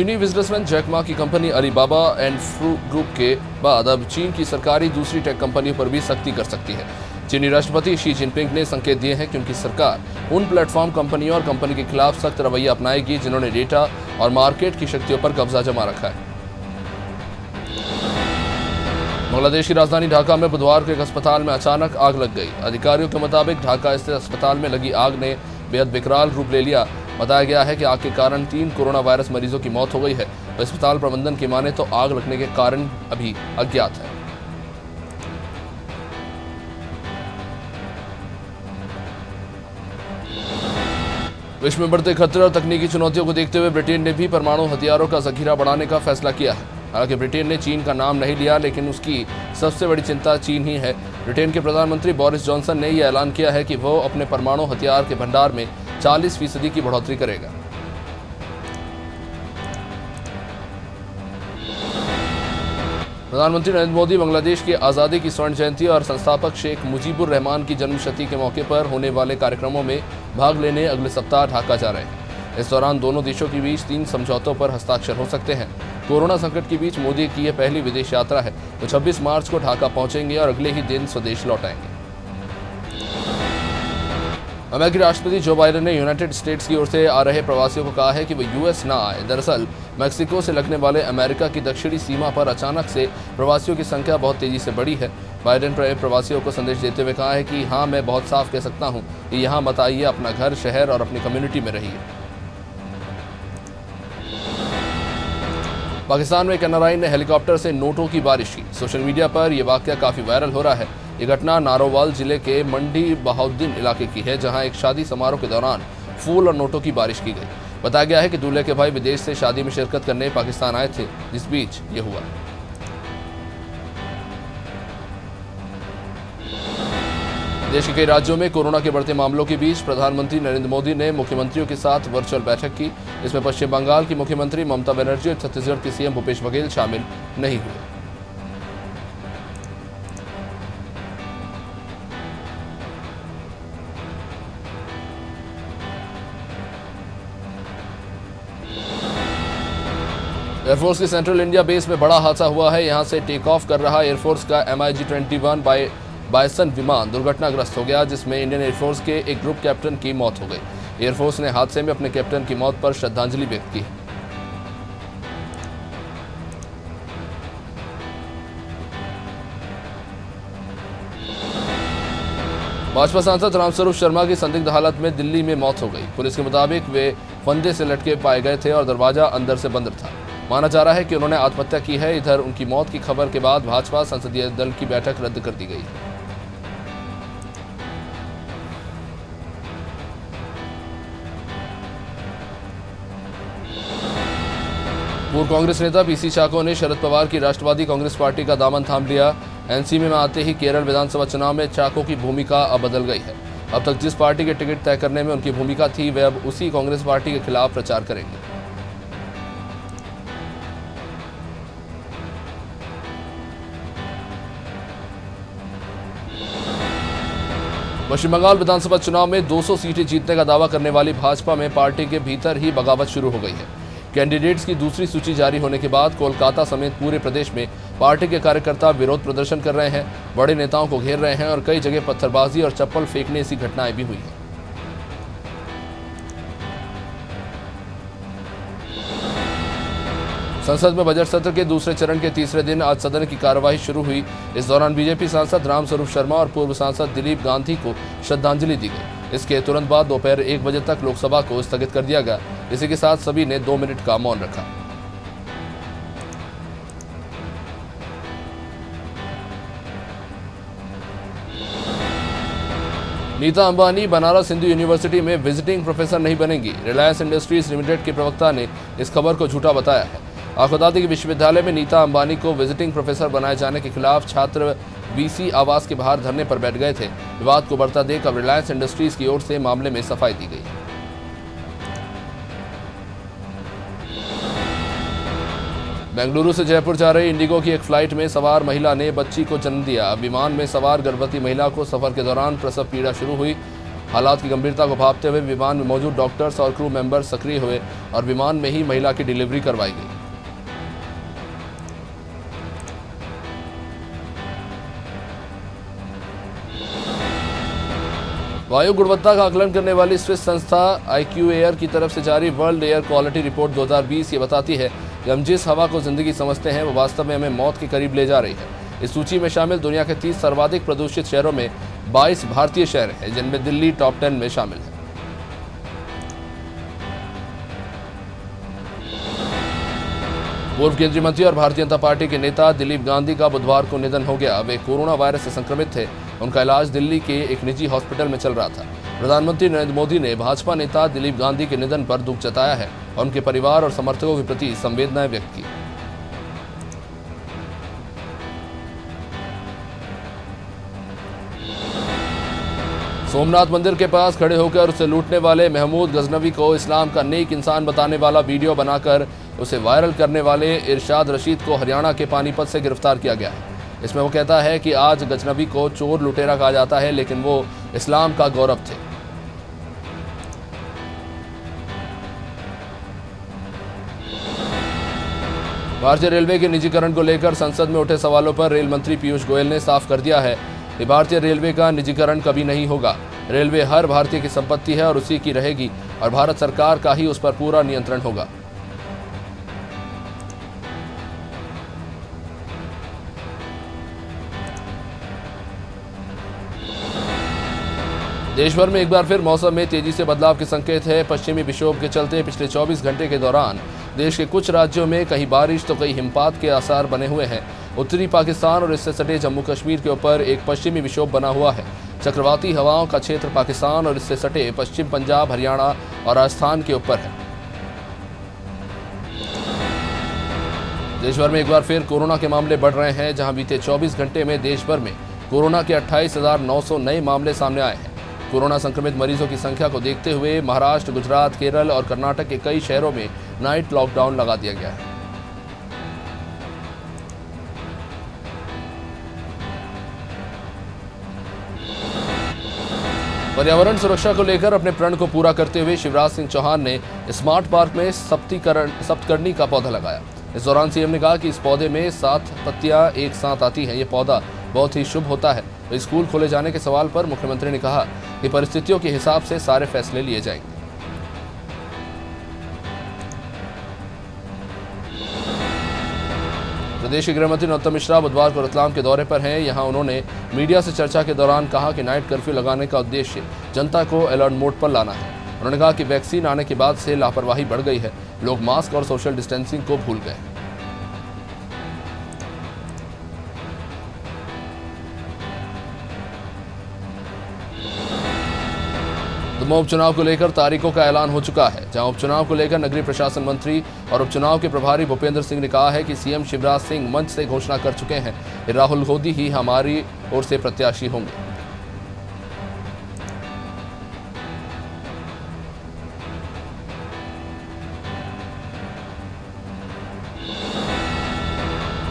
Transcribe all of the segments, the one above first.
चीनी businessman Jack Ma की company Alibaba and फ्रू group के बाद अब चीन की सरकारी दूसरी टेक कंपनियों पर भी सख्ती कर सकती है। चीनी राष्ट्रपति शी जिनपिंग ने संकेत दिए हैं कि उनकी सरकार उन प्लेटफॉर्म कंपनियों और कंपनी के खिलाफ सख्त रवैया अपनाएगी जिन्होंने डेटा और मार्केट की शक्तियों पर कब्जा जमा रखा है। बांग्लादेश की राजधानी ढाका में बुधवार को एक अस्पताल में अचानक आग लग गई। अधिकारियों के मुताबिक ढाका स्थित अस्पताल में लगी आग ने बेहद विकराल रूप ले लिया। बताया गया है कि आग के कारण 3 कोरोना वायरस मरीजों की मौत हो गई है। अस्पताल प्रबंधन की माने तो आग लगने के कारण अभी अज्ञात है। विश्व में बढ़ते खतरे और तकनीकी चुनौतियों को देखते हुए ब्रिटेन ने भी परमाणु हथियारों का जखीरा बढ़ाने का फैसला किया है। हालांकि ब्रिटेन ने चीन का नाम नहीं लिया, लेकिन उसकी सबसे बड़ी चिंता चीन ही है। ब्रिटेन के प्रधानमंत्री बोरिस जॉनसन ने यह ऐलान किया है कि वो अपने परमाणु हथियार के भंडार में 40% की बढ़ोतरी करेगा। प्रधानमंत्री नरेंद्र मोदी बांग्लादेश की आज़ादी की स्वर्ण जयंती और संस्थापक शेख मुजीबुर रहमान की जन्मशती के मौके पर होने वाले कार्यक्रमों में भाग लेने अगले सप्ताह ढाका जा रहे हैं। इस दौरान दोनों देशों के बीच 3 समझौतों पर हस्ताक्षर हो सकते हैं। कोरोना संकट के बीच मोदी की यह पहली विदेश यात्रा है। वो 26 मार्च को ढाका पहुंचेंगे और अगले ही दिन स्वदेश लौट आएंगे। अमेरिकी राष्ट्रपति जो बाइडेन ने यूनाइटेड स्टेट्स की ओर से आ रहे प्रवासियों को कहा है कि वे यूएस न आए। दरअसल मैक्सिको से लगने वाले अमेरिका की दक्षिणी सीमा पर अचानक से प्रवासियों की संख्या बहुत तेजी से बढ़ी है। बाइडेन प्रवासियों को संदेश देते हुए कहा है कि हाँ, मैं बहुत साफ कह सकता हूँ कि यहाँ मत आइए, अपना घर, शहर और अपनी कम्युनिटी में रहिए। पाकिस्तान में एक एनआरआई ने हेलीकॉप्टर से नोटों की बारिश की। सोशल मीडिया पर यह वाकया काफी वायरल हो रहा है। ये घटना नारोवाल जिले के मंडी बहाउद्दीन इलाके की है, जहां एक शादी समारोह के दौरान फूल और नोटों की बारिश की गई। बताया गया है कि दूल्हे के भाई विदेश से शादी में शिरकत करने पाकिस्तान आए थे, जिस बीच ये हुआ। देश के कई राज्यों में कोरोना के बढ़ते मामलों के बीच प्रधानमंत्री नरेंद्र मोदी ने मुख्यमंत्रियों के साथ वर्चुअल बैठक की। इसमें पश्चिम बंगाल की मुख्यमंत्री ममता बनर्जी और छत्तीसगढ़ के सीएम भूपेश बघेल शामिल नहीं हुए। एयरफोर्स के सेंट्रल इंडिया बेस में बड़ा हादसा हुआ है। यहां से टेक ऑफ कर रहा एयरफोर्स का MiG-21 बायसन विमान दुर्घटनाग्रस्त हो गया, जिसमें इंडियन एयरफोर्स के एक ग्रुप कैप्टन की मौत हो गई। एयरफोर्स ने हादसे में अपने कैप्टन की मौत पर श्रद्धांजलि व्यक्त की। भाजपा सांसद रामस्वरूप शर्मा की संदिग्ध हालत में दिल्ली में मौत हो गई। पुलिस के मुताबिक वे फंदे से लटके पाए गए थे और दरवाजा अंदर से बंद था। माना जा रहा है कि उन्होंने आत्महत्या की है। इधर उनकी मौत की खबर के बाद भाजपा संसदीय दल की बैठक रद्द कर दी गई। पूर्व कांग्रेस नेता पीसी चाको ने शरद पवार की राष्ट्रवादी कांग्रेस पार्टी का दामन थाम लिया। एनसी में आते ही केरल विधानसभा चुनाव में चाको की भूमिका अब बदल गई है। अब तक जिस पार्टी के टिकट तय करने में उनकी भूमिका थी, वे अब उसी कांग्रेस पार्टी के खिलाफ प्रचार करेंगे। पश्चिम बंगाल विधानसभा चुनाव में 200 सीटें जीतने का दावा करने वाली भाजपा में पार्टी के भीतर ही बगावत शुरू हो गई है। कैंडिडेट्स की दूसरी सूची जारी होने के बाद कोलकाता समेत पूरे प्रदेश में पार्टी के कार्यकर्ता विरोध प्रदर्शन कर रहे हैं, बड़े नेताओं को घेर रहे हैं और कई जगह पत्थरबाजी और चप्पल फेंकने सी घटनाएं भी हुई हैं। संसद में बजट सत्र के दूसरे चरण के तीसरे दिन आज सदन की कार्यवाही शुरू हुई। इस दौरान बीजेपी सांसद रामस्वरूप शर्मा और पूर्व सांसद दिलीप गांधी को श्रद्धांजलि दी गई। इसके तुरंत बाद दोपहर 1 बजे तक लोकसभा को स्थगित कर दिया गया। इसी के साथ सभी ने 2 मिनट का मौन रखा। नीता अंबानी बनारस हिंदू यूनिवर्सिटी में विजिटिंग प्रोफेसर नहीं बनेंगी। रिलायंस इंडस्ट्रीज लिमिटेड के प्रवक्ता ने इस खबर को झूठा बताया है। आपको बता दें कि विश्वविद्यालय में नीता अंबानी को विजिटिंग प्रोफेसर बनाए जाने के खिलाफ छात्र वीसी आवास के बाहर धरने पर बैठ गए थे। विवाद को बढ़ता देख अब रिलायंस इंडस्ट्रीज की ओर से मामले में सफाई दी गई। बेंगलुरु से जयपुर जा रही इंडिगो की एक फ्लाइट में सवार महिला ने बच्ची को जन्म दिया। विमान में सवार गर्भवती महिला को सफर के दौरान प्रसव पीड़ा शुरू हुई। हालात की गंभीरता को भांपते हुए विमान में मौजूद डॉक्टर्स और क्रू मेंबर सक्रिय हुए और विमान में ही महिला की डिलीवरी करवाई गई। वायु गुणवत्ता का आकलन करने वाली स्विस संस्था IQAir की तरफ से जारी वर्ल्ड एयर क्वालिटी रिपोर्ट 2020 ये बताती है कि हम जिस हवा को जिंदगी समझते हैं वो वास्तव में हमें मौत के करीब ले जा रही है। इस सूची में शामिल दुनिया के 30 सर्वाधिक प्रदूषित शहरों में 22 भारतीय शहर हैं, जिनमें दिल्ली टॉप 10 में शामिल है। पूर्व केंद्रीय मंत्री और भारतीय जनता पार्टी के नेता दिलीप गांधी का बुधवार को निधन हो गया। वे कोरोना वायरस से संक्रमित थे। उनका इलाज दिल्ली के एक निजी हॉस्पिटल में चल रहा था। प्रधानमंत्री नरेंद्र मोदी ने भाजपा नेता दिलीप गांधी के निधन पर दुख जताया है और उनके परिवार और समर्थकों के प्रति संवेदनाएं व्यक्त की। सोमनाथ मंदिर के पास खड़े होकर उसे लूटने वाले महमूद गजनवी को इस्लाम का नेक इंसान बताने वाला वीडियो बनाकर उसे वायरल करने वाले इरशाद रशीद को हरियाणा के पानीपत से गिरफ्तार किया गया है। इसमें वो कहता है कि आज गजनवी को चोर लुटेरा कहा जाता है, लेकिन वो इस्लाम का गौरव थे। भारतीय रेलवे के निजीकरण को लेकर संसद में उठे सवालों पर रेल मंत्री पीयूष गोयल ने साफ कर दिया है कि भारतीय रेलवे का निजीकरण कभी नहीं होगा। रेलवे हर भारतीय की संपत्ति है और उसी की रहेगी और भारत सरकार का ही उस पर पूरा नियंत्रण होगा। देश भर में एक बार फिर मौसम में तेजी से बदलाव के संकेत है। पश्चिमी विक्षोभ के चलते पिछले 24 घंटे के दौरान देश के कुछ राज्यों में कहीं बारिश तो कहीं हिमपात के आसार बने हुए हैं। उत्तरी पाकिस्तान और इससे सटे जम्मू कश्मीर के ऊपर एक पश्चिमी विक्षोभ बना हुआ है। चक्रवाती हवाओं का क्षेत्र पाकिस्तान और इससे सटे पश्चिम पंजाब, हरियाणा और राजस्थान के ऊपर है। देश भर में एक बार फिर कोरोना के मामले बढ़ रहे हैं, जहां बीते 24 घंटे में देश भर में कोरोना के 28,900 नए मामले सामने आए हैं। कोरोना संक्रमित मरीजों की संख्या को देखते हुए महाराष्ट्र, गुजरात, केरल और कर्नाटक के कई शहरों में नाइट लॉकडाउन लगा दिया गया है। पर्यावरण सुरक्षा को लेकर अपने प्रण को पूरा करते हुए शिवराज सिंह चौहान ने स्मार्ट पार्क में सप्तकर्णी का पौधा लगाया। इस दौरान सीएम ने कहा कि इस पौधे में 7 पत्तियां एक साथ आती हैं। ये पौधा बहुत ही शुभ होता है। स्कूल खोले जाने के सवाल पर मुख्यमंत्री ने कहा कि परिस्थितियों के हिसाब से सारे फैसले लिए जाएंगे। प्रदेश के गृहमंत्री नरोत्तम मिश्रा बुधवार को रतलाम के दौरे पर हैं। यहां उन्होंने मीडिया से चर्चा के दौरान कहा कि नाइट कर्फ्यू लगाने का उद्देश्य जनता को अलर्ट मोड पर लाना है। उन्होंने कहा कि वैक्सीन आने के बाद से लापरवाही बढ़ गई है। लोग मास्क और सोशल डिस्टेंसिंग को भूल गए। दुमा उपचुनाव को लेकर तारीखों का ऐलान हो चुका है। जहां उपचुनाव को लेकर नगरीय प्रशासन मंत्री और उपचुनाव के प्रभारी भूपेंद्र सिंह ने कहा है कि सीएम शिवराज सिंह मंच से घोषणा कर चुके हैं कि राहुल गांधी ही हमारी ओर से प्रत्याशी होंगे।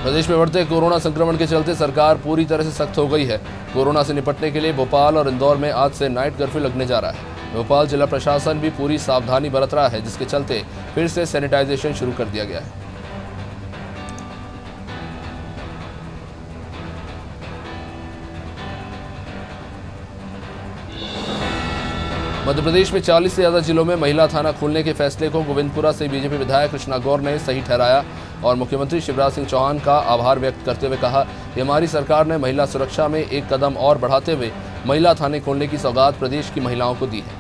प्रदेश में बढ़ते कोरोना संक्रमण के चलते सरकार पूरी तरह से सख्त हो गई है। कोरोना से निपटने के लिए भोपाल और इंदौर में आज से नाइट कर्फ्यू लगने जा रहा है। भोपाल जिला प्रशासन भी पूरी सावधानी बरत रहा है, जिसके चलते फिर से सैनिटाइजेशन शुरू कर दिया गया है। मध्य प्रदेश में 40 से ज्यादा जिलों में महिला थाना खोलने के फैसले को गोविंदपुरा से बीजेपी विधायक कृष्णा गौर ने सही ठहराया और मुख्यमंत्री शिवराज सिंह चौहान का आभार व्यक्त करते हुए कहा कि हमारी सरकार ने महिला सुरक्षा में एक कदम और बढ़ाते हुए महिला थाने खोलने की सौगात प्रदेश की महिलाओं को दी है।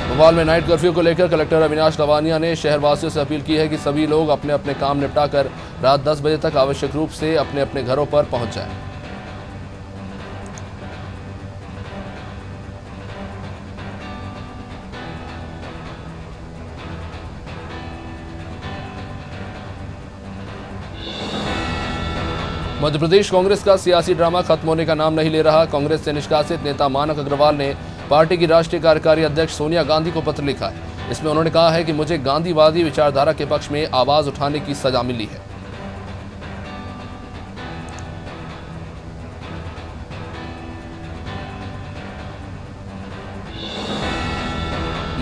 भोपाल में नाइट कर्फ्यू को लेकर कलेक्टर अविनाश लवानिया ने शहरवासियों से अपील की है कि सभी लोग अपने अपने काम निपटाकर रात 10 बजे तक आवश्यक रूप से अपने अपने घरों पर पहुंच जाएं। मध्य प्रदेश कांग्रेस का सियासी ड्रामा खत्म होने का नाम नहीं ले रहा। कांग्रेस से निष्कासित नेता मानक अग्रवाल ने पार्टी की राष्ट्रीय कार्यकारी अध्यक्ष सोनिया गांधी को पत्र लिखा है। इसमें उन्होंने कहा है कि मुझे गांधीवादी विचारधारा के पक्ष में आवाज उठाने की सजा मिली है।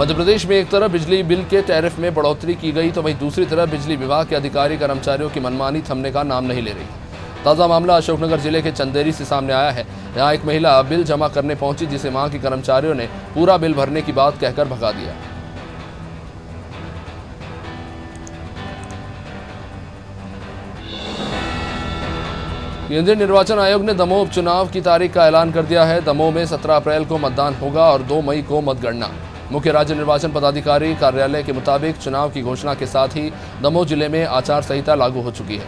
मध्य प्रदेश में एक तरफ बिजली बिल के टैरिफ में बढ़ोतरी की गई तो वहीं दूसरी तरफ बिजली विभाग के अधिकारी कर्मचारियों की मनमानी थमने का नाम नहीं ले रही। ताज़ा मामला अशोकनगर जिले के चंदेरी से सामने आया है। यहाँ एक महिला बिल जमा करने पहुंची जिसे वहां के कर्मचारियों ने पूरा बिल भरने की बात कहकर भगा दिया। केंद्रीय निर्वाचन आयोग ने दमोह उपचुनाव की तारीख का ऐलान कर दिया है। दमोह में 17 अप्रैल को मतदान होगा और 2 मई को मतगणना। मुख्य राज्य निर्वाचन पदाधिकारी कार्यालय के मुताबिक चुनाव की घोषणा के साथ ही दमोह जिले में आचार संहिता लागू हो चुकी है।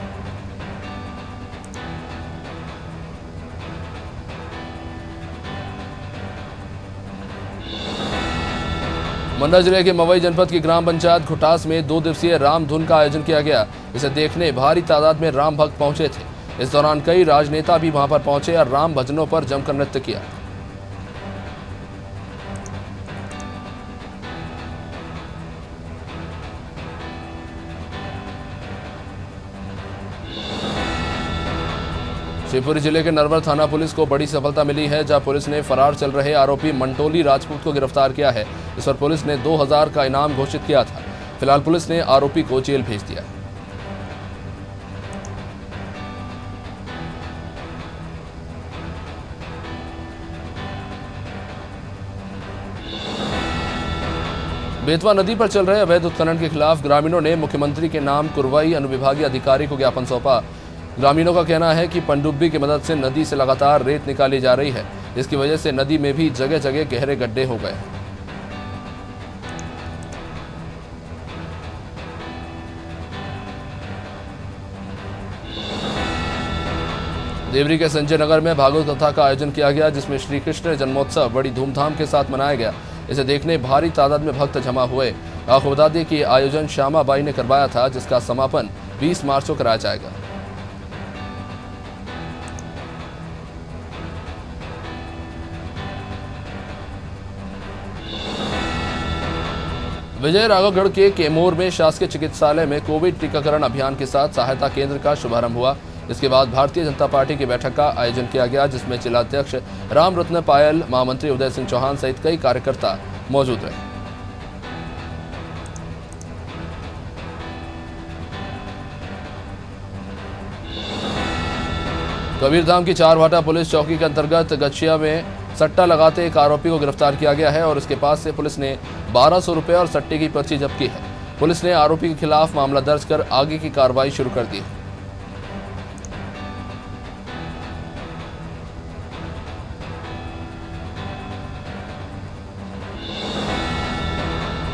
मंडला जिले के मवई जनपद की ग्राम पंचायत खुटास में 2 दिवसीय राम धुन का आयोजन किया गया। इसे देखने भारी तादाद में राम भक्त पहुंचे थे। इस दौरान कई राजनेता भी वहां पर पहुंचे और राम भजनों पर जमकर नृत्य किया। शिवपुरी जिले के नरवर थाना पुलिस को बड़ी सफलता मिली है, जहां पुलिस ने फरार चल रहे आरोपी मंटोली राजपूत को गिरफ्तार किया है। इस पर पुलिस ने 2000 का इनाम घोषित किया था। फिलहाल पुलिस ने आरोपी को जेल भेज दिया। बेतवा नदी पर चल रहे अवैध उत्खनन के खिलाफ ग्रामीणों ने मुख्यमंत्री के नाम कुरवाई अनुविभागीय अधिकारी को ज्ञापन सौंपा। ग्रामीणों का कहना है कि पनडुब्बी की मदद से नदी से लगातार रेत निकाली जा रही है। इसकी वजह से नदी में भी जगह जगह गहरे गड्ढे हो गए। देवरी के संजय नगर में भागवत कथा का आयोजन किया गया, जिसमें श्री कृष्ण जन्मोत्सव बड़ी धूमधाम के साथ मनाया गया। इसे देखने भारी तादाद में भक्त जमा हुए। आपको बता दें कि आयोजन श्यामा बाई ने करवाया था, जिसका समापन 20 मार्च को कराया जाएगा। विजय राघवगढ़ के केमोर में शासकीय चिकित्सालय में कोविड टीकाकरण अभियान के साथ सहायता केंद्र का शुभारंभ हुआ। इसके बाद भारतीय जनता पार्टी की बैठक का आयोजन किया गया, जिसमें जिलाध्यक्ष राम रत्न पायल, महामंत्री उदय सिंह चौहान सहित कई कार्यकर्ता मौजूद रहे। कबीरधाम की चारभाटा पुलिस चौकी के अंतर्गत गछिया में सट्टा लगाते एक आरोपी को गिरफ्तार किया गया है और उसके पास से पुलिस ने 1200 रुपए और सट्टे की पर्ची जब्त की है। पुलिस ने आरोपी के खिलाफ मामला दर्ज कर आगे की कार्रवाई शुरू कर दी है।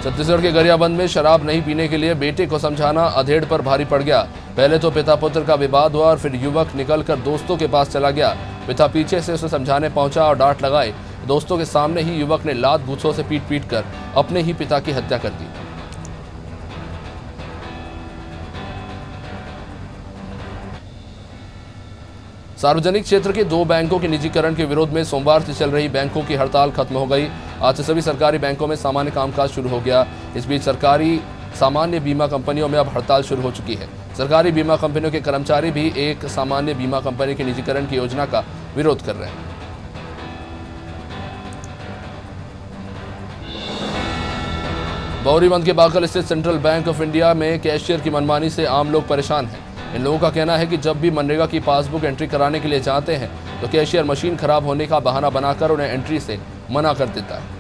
छत्तीसगढ़ के गरियाबंद में शराब नहीं पीने के लिए बेटे को समझाना अधेड़ पर भारी पड़ गया। पहले तो पिता पुत्र का विवाद हुआ और फिर युवक निकलकर दोस्तों के पास चला गया। पिता पीछे से उसे समझाने पहुंचा और डांट लगाए। दोस्तों के सामने ही युवक ने लात घूंसों से पीट कर अपने ही पिता की हत्या कर दी। सार्वजनिक क्षेत्र के 2 बैंकों के निजीकरण के विरोध में सोमवार से चल रही बैंकों की हड़ताल खत्म हो गई। आज से सभी सरकारी बैंकों में सामान्य कामकाज शुरू हो गया। इस बीच सरकारी सामान्य बीमा कंपनियों में अब हड़ताल शुरू हो चुकी है। सरकारी बीमा कंपनियों के कर्मचारी भी एक सामान्य बीमा कंपनी के निजीकरण की योजना का विरोध कर रहे हैं। बौरीबंद के बाकल स्थित सेंट्रल बैंक ऑफ इंडिया में कैशियर की मनमानी से आम लोग परेशान हैं। इन लोगों का कहना है कि जब भी मनरेगा की पासबुक एंट्री कराने के लिए जाते हैं तो कैशियर मशीन खराब होने का बहाना बनाकर उन्हें एंट्री से मना कर देता है।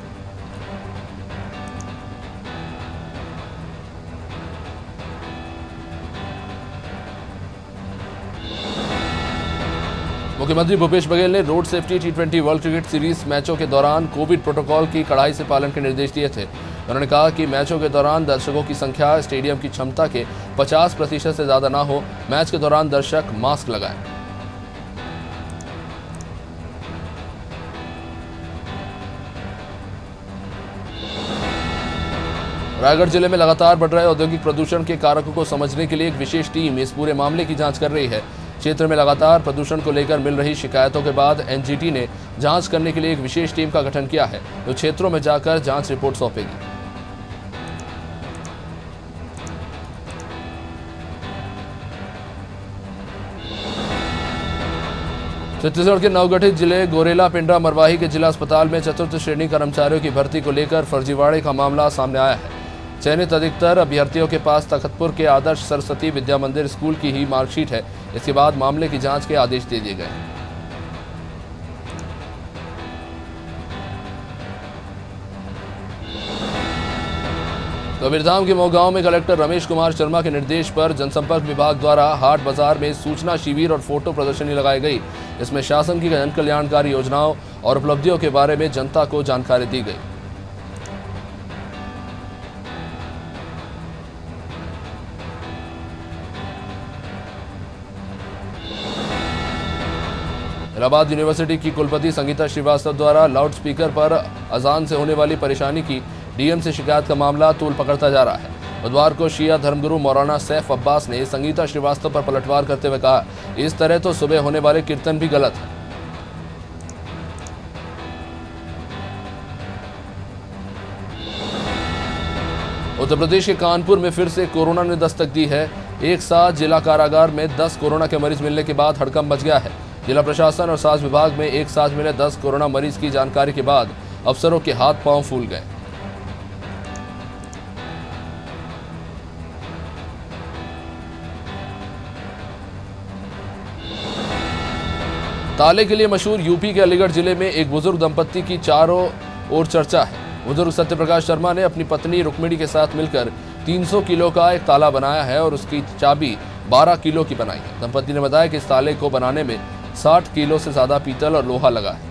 मुख्यमंत्री भूपेश बघेल ने road safety T20 world cricket series मैचों के दौरान कोविड प्रोटोकॉल की कड़ाई से पालन के निर्देश दिए थे। उन्होंने कहा कि मैचों के दौरान दर्शकों की संख्या स्टेडियम की क्षमता के 50% से ज्यादा ना हो। मैच के दौरान दर्शक मास्क लगाएं। रायगढ़ जिले में लगातार बढ़ रहे औद्योगिक प्रदूषण के कारकों को समझने के लिए एक विशेष टीम इस पूरे मामले की जांच कर रही है। क्षेत्र में लगातार प्रदूषण को लेकर मिल रही शिकायतों के बाद NGT ने जांच करने के लिए एक विशेष टीम का गठन किया है, जो क्षेत्रों में जाकर जांच रिपोर्ट सौंपेगी। छत्तीसगढ़ के नवगठित जिले गोरेला, पिंडरा, मरवाही के जिला अस्पताल में चतुर्थ श्रेणी कर्मचारियों की भर्ती को लेकर फर्जीवाड़े का मामला सामने आया है। चयनित अधिकतर अभ्यर्थियों के पास तखतपुर के आदर्श सरस्वती विद्या मंदिर स्कूल की ही मार्कशीट है। इसके बाद मामले की जांच के आदेश दे दिए गए। कबीरधाम के मोगांव में कलेक्टर रमेश कुमार शर्मा के निर्देश पर जनसंपर्क विभाग द्वारा हाट बाजार में सूचना शिविर और फोटो प्रदर्शनी लगाई गई। इसमें शासन की जन कल्याणकारी योजनाओं और उपलब्धियों के बारे में जनता को जानकारी दी गई। इलाहाबाद यूनिवर्सिटी की कुलपति संगीता श्रीवास्तव द्वारा लाउड स्पीकर पर अजान से होने वाली परेशानी की डीएम से शिकायत का मामला तूल पकड़ता जा रहा है। बुधवार को शिया धर्मगुरु मौलाना सैफ अब्बास ने संगीता श्रीवास्तव पर पलटवार करते हुए कहा, इस तरह तो सुबह होने वाले कीर्तन भी गलत है। उत्तर प्रदेश के कानपुर में फिर से कोरोना ने दस्तक दी है। एक साथ जिला कारागार में 10 कोरोना के मरीज मिलने के बाद हड़कंप मच गया है। जिला प्रशासन और स्वास्थ्य विभाग में एक साथ मिले 10 कोरोना मरीज की जानकारी के बाद अफसरों के हाथ पांव फूल गए। ताले के लिए मशहूर यूपी के अलीगढ़ जिले में एक बुजुर्ग दंपत्ति की चारों ओर चर्चा है। बुजुर्ग सत्यप्रकाश शर्मा ने अपनी पत्नी रुक्मिणी के साथ मिलकर 300 किलो का एक ताला बनाया है और उसकी चाबी 12 किलो की बनाई है। दंपत्ति ने बताया कि इस ताले को बनाने में 60 किलो से ज्यादा पीतल और लोहा लगा है।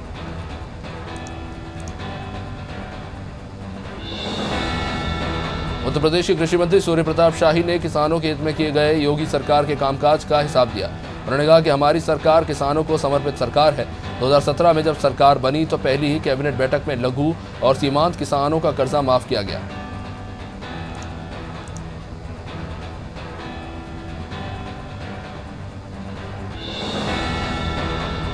उत्तर प्रदेश के कृषि मंत्री सूर्य प्रताप शाही ने किसानों के हित में किए गए योगी सरकार के कामकाज का हिसाब दिया। उन्होंने कहा कि हमारी सरकार किसानों को समर्पित सरकार है। 2017 में जब सरकार बनी तो पहली ही कैबिनेट बैठक में लघु और सीमांत किसानों का कर्जा माफ किया गया।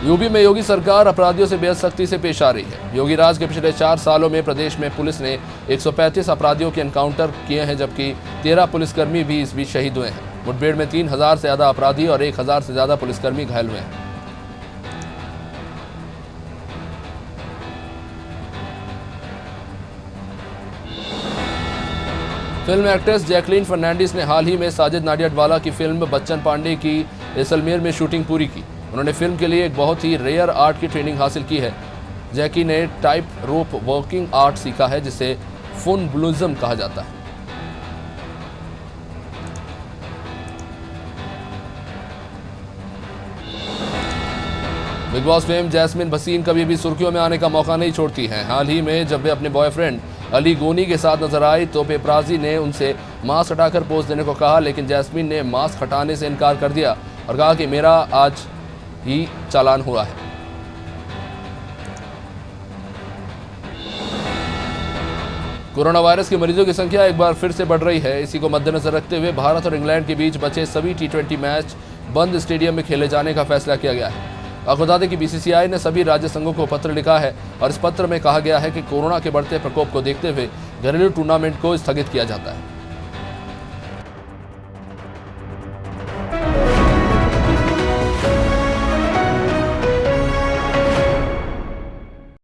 यूपी में योगी सरकार अपराधियों से बेहद सख्ती से पेश आ रही है। योगी राज के पिछले 4 सालों में प्रदेश में पुलिस ने 135 अपराधियों के एनकाउंटर किए हैं, जबकि 13 पुलिसकर्मी भी इस बीच शहीद हुए हैं। मुठभेड़ में 3000 से ज्यादा अपराधी और 1000 से ज्यादा पुलिसकर्मी घायल हुए हैं। फिल्म एक्ट्रेस जैकलीन फर्नांडिस ने हाल ही में साजिद नाडियाडवाला की फिल्म बच्चन पांडे की जैसलमेर में शूटिंग पूरी की। उन्होंने फिल्म के लिए एक बहुत ही रेयर आर्ट की ट्रेनिंग हासिल की है। जैकी ने टाइप रोप वर्किंग आर्ट सीखा है, जिसे फुनबुलिज्म कहा जाता है। Bigg Boss fame Jasmin Bhasin कभी भी सुर्खियों में आने का मौका नहीं छोड़ती हैं। हाल ही में जब वे अपने बॉयफ्रेंड अली गोनी के साथ नजर आई तो पेपराजी ने उनसे मास्क हटाकर पोज देने को कहा, लेकिन जैस्मिन ने मास्क हटाने से इनकार कर दिया और कहा कि मेरा आज ही चालान हुआ है। कोरोना वायरस के मरीजों की संख्या एक बार फिर से बढ़ रही है। इसी को मद्देनजर रखते हुए भारत और इंग्लैंड के बीच बचे सभी T20 मैच बंद स्टेडियम में खेले जाने का फैसला किया गया है। आपको बता दें कि बीसीसीआई ने सभी राज्य संघों को पत्र लिखा है और इस पत्र में कहा गया है कि कोरोना के बढ़ते प्रकोप को देखते हुए घरेलू टूर्नामेंट को स्थगित किया जाता है।